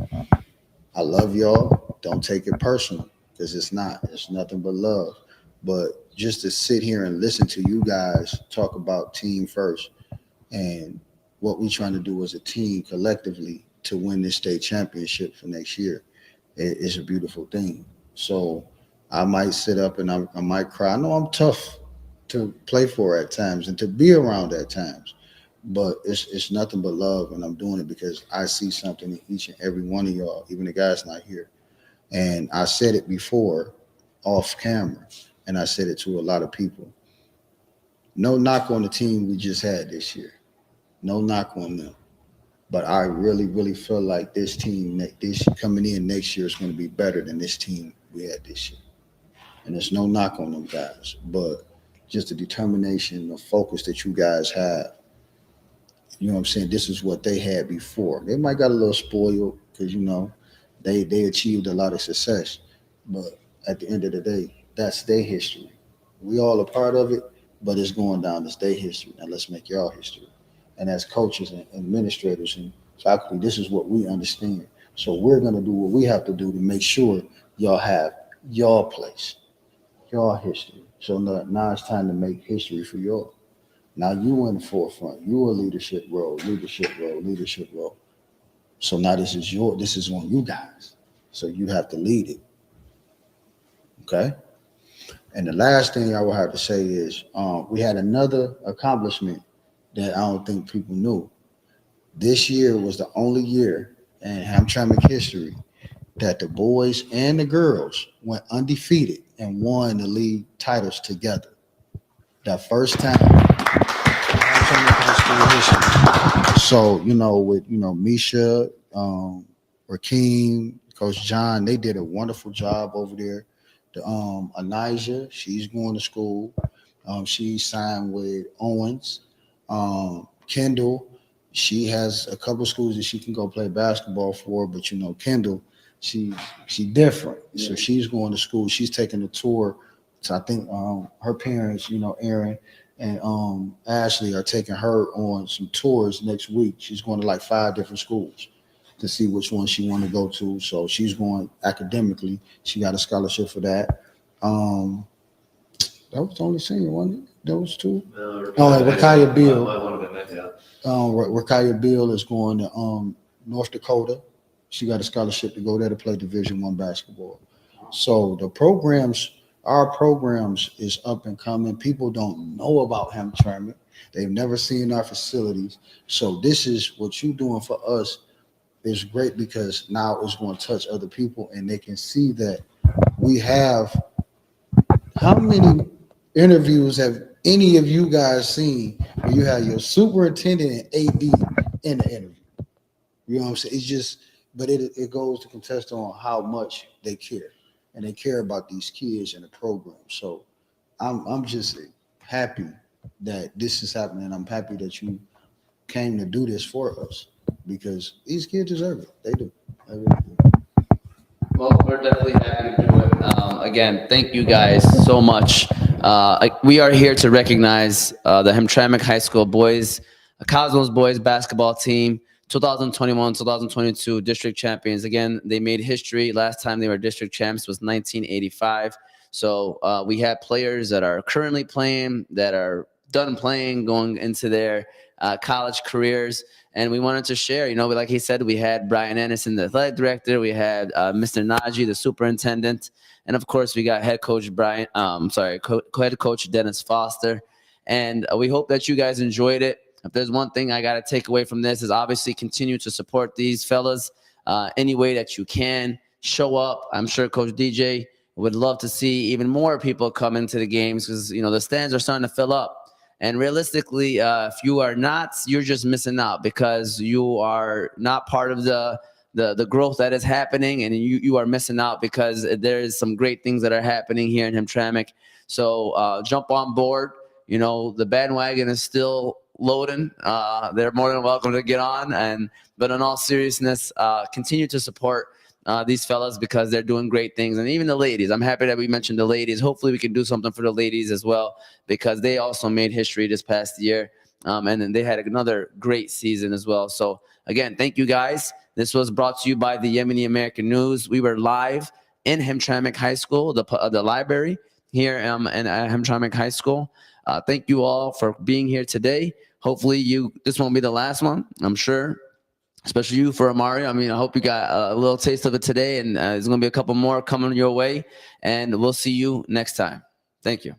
I love y'all. Don't take it personal because it's not. It's nothing but love. But just to sit here and listen to you guys talk about team first and what we're trying to do as a team collectively to win this state championship for next year is a beautiful thing. So I might sit up and I might cry. I know I'm tough to play for at times and to be around at times, but it's nothing but love, and I'm doing it because I see something in each and every one of y'all, even the guys not here. And I said it before off camera, and I said it to a lot of people. No knock on the team we just had this year. No knock on them. But I really, really feel like this team, this coming in next year is going to be better than this team we had this year. And there's no knock on them guys, but just the determination, the focus that you guys have. You know what I'm saying? This is what they had before. They might got a little spoiled because, they achieved a lot of success. But at the end of the day, that's their history. We all a part of it, but it's going down as their history. Now let's make y'all history. And as coaches and administrators and faculty, this is what we understand. So we're going to do what we have to do to make sure y'all have your place, your history. So now it's time to make history for y'all. Now you in the forefront. You a leadership role. So now this is on you guys. So you have to lead it. Okay? And the last thing I will have to say is we had another accomplishment that I don't think people knew. This year was the only year in Hamtramck history that the boys and the girls went undefeated and won the league titles together. The first time in Hamtramck high school history. So, with Misha, Rakeem, Coach John, they did a wonderful job over there. The Anijah, she's going to school. She signed with Owens. Kendall, she has a couple of schools that she can go play basketball for, but Kendall, she different. Yeah. So she's going to school. She's taking a tour. So I think her parents, Aaron and Ashley are taking her on some tours next week. She's going to like 5 different schools to see which one she want to go to. So she's going academically. She got a scholarship for that. That was the only senior, wasn't it? Those two? Rakaya Beal. Rakaya Beal is going to North Dakota. She got a scholarship to go there to play Division I basketball. So our programs is up and coming. People don't know about Hamtramck. They've never seen our facilities. So this is what you're doing for us is great because now it's going to touch other people and they can see that we have how many interviews have any of you guys seen where you have your superintendent and AD in the interview. You know what I'm saying? It's just, but it goes to contest on how much they care, and they care about these kids and the program. So I'm just happy that this is happening. I'm happy that you came to do this for us because these kids deserve it. They do. They really do. Well, we're definitely happy to do it. Again, thank you guys so much. We are here to recognize the Hamtramck High School boys, Cosmos boys basketball team, 2021, 2022 district champions. Again, they made history. Last time they were district champs was 1985. So we have players that are currently playing, that are done playing, going into their college careers. And we wanted to share, like he said, we had Brian Anderson, the athletic director. We had Mr. Najee, the superintendent. And of course, we got head coach head coach Dennis Foster. And we hope that you guys enjoyed it. If there's one thing I got to take away from this is obviously continue to support these fellas any way that you can. Show up. I'm sure Coach DJ would love to see even more people come into the games because, the stands are starting to fill up. And realistically, if you are not, you're just missing out because you are not part of the growth that is happening, and you are missing out because there is some great things that are happening here in Hamtramck. So jump on board. The bandwagon is still loading. They're more than welcome to get on. But in all seriousness, continue to support these fellas because they're doing great things. And even the ladies, I'm happy that we mentioned the ladies. Hopefully we can do something for the ladies as well because they also made history this past year. And then they had another great season as well. So again, thank you guys. This was brought to you by the Yemeni American News. We were live in Hamtramck High School, the library here in Hamtramck High School. Thank you all for being here today. Hopefully this won't be the last one, I'm sure. Especially you for Amari. I hope you got a little taste of it today, and there's going to be a couple more coming your way, and we'll see you next time. Thank you.